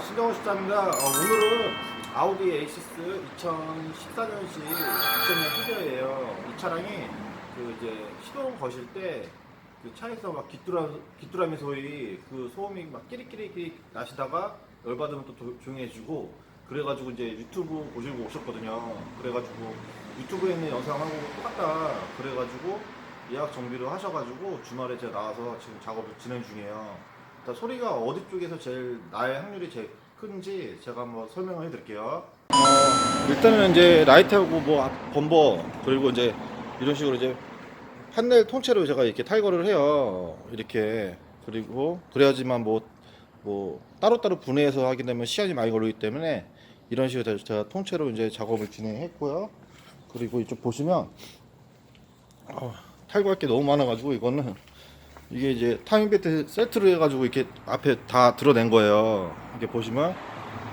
신정호 실장입니다. 오늘은 아우디 A6 2014년식 2.0 휘저예요. 이 차량이 그 이제 시동 거실 때 그 차에서 막 귀뚜라미 소리 그 소음이 막 끼리끼리 나시다가 열받으면 또 조용해지고 그래가지고 이제 유튜브 보시고 오셨거든요. 그래가지고 유튜브에 있는 영상하고 똑같다 그래가지고 예약 정비를 하셔가지고 주말에 제가 나와서 지금 작업을 진행 중이에요. 일단 소리가 어디 쪽에서 제일 나의 확률이 제일 큰지 제가 한번 설명을 해드릴게요. 일단은 이제 라이트하고 뭐 범버 그리고 이제 이런 식으로 이제 판넬 통째로 제가 이렇게 탈거를 해요. 이렇게 그리고 그래야지만 뭐 따로따로 분해해서 하게 되면 시간이 많이 걸리기 때문에 이런 식으로 제가 통째로 이제 작업을 진행했고요. 그리고 이쪽 보시면 탈거할 게 너무 많아가지고 이거는 이게 이제 타이밍 벨트 세트로 해가지고 이렇게 앞에 다 드러낸 거예요. 이렇게 보시면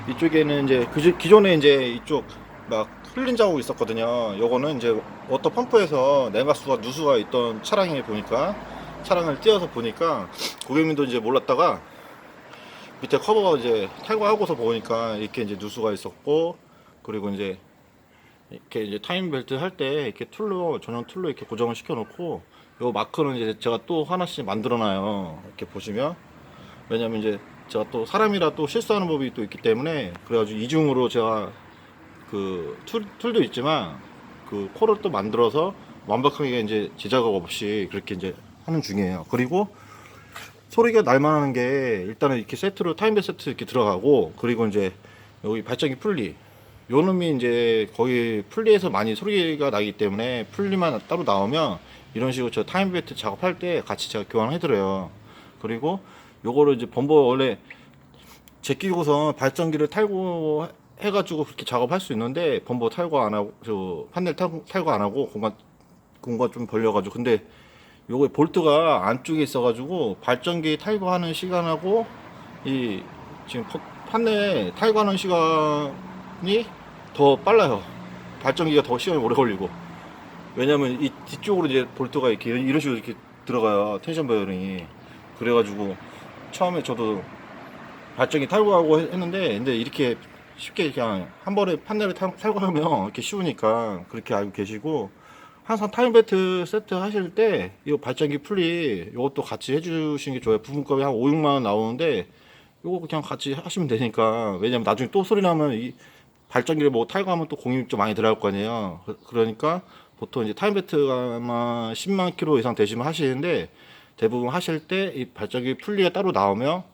이쪽에는 이제 기존에 이제 이쪽 막 흘린 자국이 있었거든요. 요거는 이제 워터 펌프에서 냉각수가 누수가 있던 차량에 보니까 차량을 띄어서 보니까 고객님도 이제 몰랐다가 밑에 커버 이제 탈거하고서 보니까 이렇게 이제 누수가 있었고 그리고 이제 이렇게 이제 타이밍 벨트 할 때 이렇게 전용 툴로 이렇게 고정을 시켜 놓고 요 마크는 이제 제가 또 하나씩 만들어 놔요. 이렇게 보시면 왜냐면 이제 제가 또 사람이라 또 실수하는 법이 또 있기 때문에 그래가지고 이중으로 제가 그 툴도 있지만 그 코를 또 만들어서 완벽하게 이제 제작업 없이 그렇게 이제 하는 중이에요. 그리고 소리가 날만하는 게 일단은 이렇게 세트로 타임벨 세트 이렇게 들어가고 그리고 이제 여기 발전기 풀리 요 놈이 이제 거의 풀리에서 많이 소리가 나기 때문에 풀리만 따로 나오면 이런 식으로 저 타임벨트 작업할 때 같이 제가 교환해 드려요. 그리고 요거를 이제 범버 원래 제끼고서 발전기를 탈고 해가지고 그렇게 작업할 수 있는데 범버 탈거 안 하고 저 판넬 탈거 안 하고 공간 좀 벌려가지고 근데 요거 볼트가 안쪽에 있어가지고 발전기 탈거하는 시간하고 이 지금 판넬 탈거하는 시간이 더 빨라요. 발전기가 더 시간이 오래 걸리고 왜냐면 이 뒤쪽으로 이제 볼트가 이렇게 이런 식으로 이렇게 들어가요. 텐션 베어링이 그래가지고 처음에 저도 발전기 탈거하고 했는데 근데 이렇게 쉽게 그냥 한 번에 판넬을 탈거하면 이렇게 쉬우니까 그렇게 알고 계시고 항상 타임벨트 세트 하실 때 이 발전기 풀리 이것도 같이 해주시는 게 좋아요. 부품값이 한 5, 6만 원 나오는데 이거 그냥 같이 하시면 되니까 왜냐면 나중에 또 소리 나면 이 발전기를 뭐 탈거하면 또 공임이 좀 많이 들어갈 거 아니에요. 그러니까 보통 이제 타임벨트가 아마 10만 킬로 이상 되시면 하시는데 대부분 하실 때 이 발전기 풀리가 따로 나오면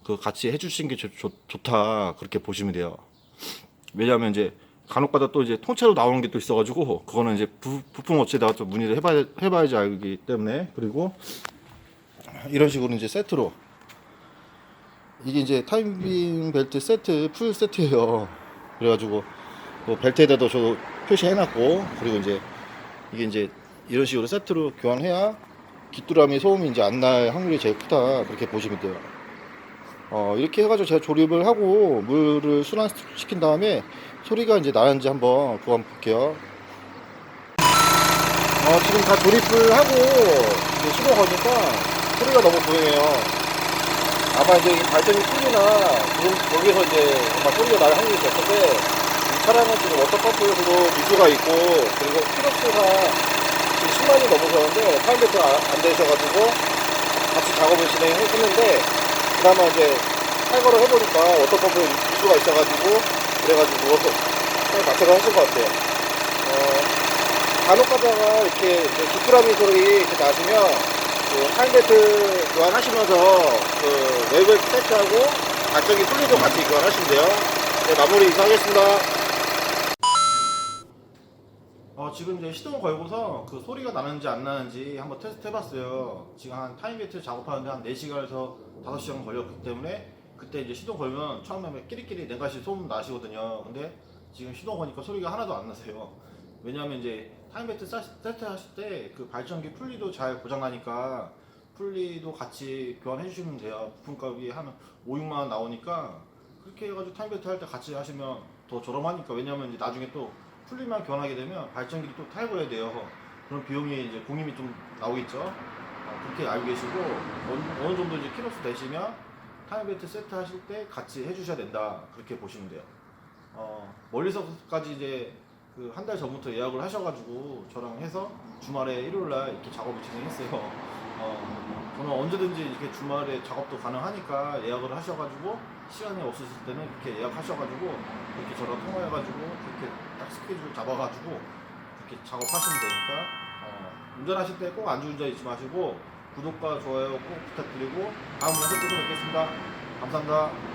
그 같이 해주신 게 좋다 그렇게 보시면 돼요. 왜냐하면 이제 간혹가다 또 이제 통째로 나오는 게 또 있어가지고 그거는 이제 부품 업체에다가 또 문의를 해봐야지 알기 때문에 그리고 이런 식으로 이제 세트로 이게 이제 타이밍 벨트 세트 풀 세트예요. 그래가지고 뭐 벨트에다도 저 표시해놨고 그리고 이제 이게 이제 이런 식으로 세트로 교환해야 귀뚜라미 소음이 이제 안 날 확률이 제일 크다 그렇게 보시면 돼요. 이렇게 해가지고 제가 조립을 하고 물을 순환시킨 다음에 소리가 이제 나는지 한번 그거 한번 볼게요. 지금 다 조립을 하고 이제 시동 거니까 소리가 너무 조용해요. 아마 이제 이 발전기 풀리나 여기서 이제 아마 소리가 날 확률이 있을 텐데 이 차량은 지금 워터펌프에서도 미수가 있고 그리고 키로수가 10만이 넘으셨는데 타임벨트가 안 되셔가지고 같이 작업을 진행했는데 그나마 이제 탈거를 해보니까 워터펌프에 미수가 있어가지고 그래가지고 잘 맞춰서 하신 것 같아요. 간혹 가다가 이렇게 귀뚜라미 소리 이렇게 나시면 그 타임벨트 교환하시면서 그 웨이브 세트하고 발전기 풀리도 같이 교환하시면 돼요. 네, 마무리 인사하겠습니다. 지금 이제 시동 걸고서 그 소리가 나는지 안 나는지 한번 테스트 해봤어요. 지금 한 타임벨트 작업하는데 한 4시간에서 5시간 걸렸기 때문에 그때 이제 시동 걸면 처음에 끼리끼리 냉각시 소음 나시거든요. 근데 지금 시동 거니까 소리가 하나도 안 나세요. 왜냐하면 이제 타임벨트 세트 하실 때 그 발전기 풀리도 잘 고장나니까 풀리도 같이 교환해 주시면 돼요. 부품값이 한 5, 6만 원 나오니까 그렇게 해가지고 타임벨트 할 때 같이 하시면 더 저렴하니까 왜냐하면 이제 나중에 또 풀리만 교환하게 되면 발전기를 또 탈거해야 돼요. 그런 비용이 이제 공임이 좀 나오겠죠. 그렇게 알고 계시고 어느 정도 이제 키로수 되시면 타이어벨트 세트 하실 때 같이 해주셔야 된다, 그렇게 보시면 돼요. 멀리서까지 이제 그 한 달 전부터 예약을 하셔가지고 저랑 해서 주말에 일요일날 이렇게 작업을 진행했어요. 저는 언제든지 이렇게 주말에 작업도 가능하니까 예약을 하셔가지고 시간이 없으실 때는 이렇게 예약하셔가지고 이렇게 저랑 통화해가지고 그렇게 딱 스케줄 잡아가지고 그렇게 작업하시면 되니까 운전하실 때 꼭 안주운전 잊지 마시고 구독과 좋아요 꼭 부탁드리고 다음 영상에서 뵙겠습니다. 감사합니다.